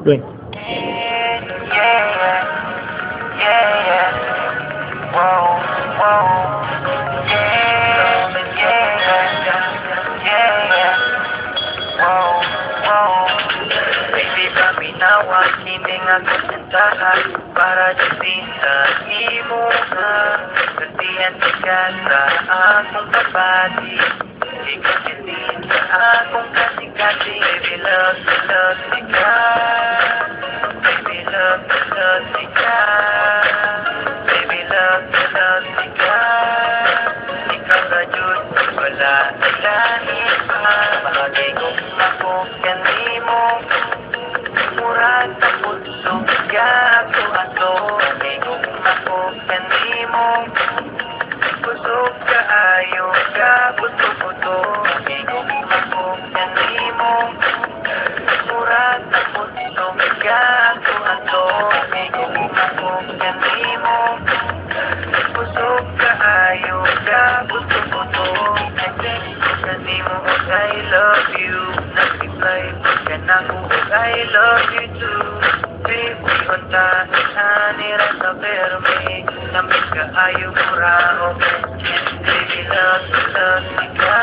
Doing. Pinawag himing ako sentahan para din sa imo nga Gantihan ka sa akong kapati Ikaw din sa akong kasikati Baby love, love, ka Baby love, love, ka Baby love, love, ka Ikaw ka Diyos, wala na lahi pa Bahagi kong makukan mo Murag na puso ka ako ato Kami kong makukan mo Pusok ka ayaw ka puto-puto Kami kong makukan mo Murag na puso ka ako ato Kami kong makukan mo Pusok ka ayaw ka puto-puto Kasi mo I love you Nag-reply ka na ko I love you too Baby, unta ihanira sa perme Namit ka ayaw mura okay Baby, love me ka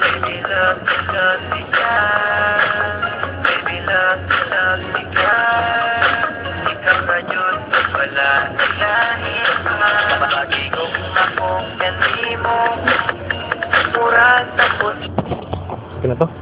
Baby, love me ka Baby, love me ka Ikaw ka Diyos, wala na lahi pa Bahagi kong makukan mo Murag na puso Okay na to?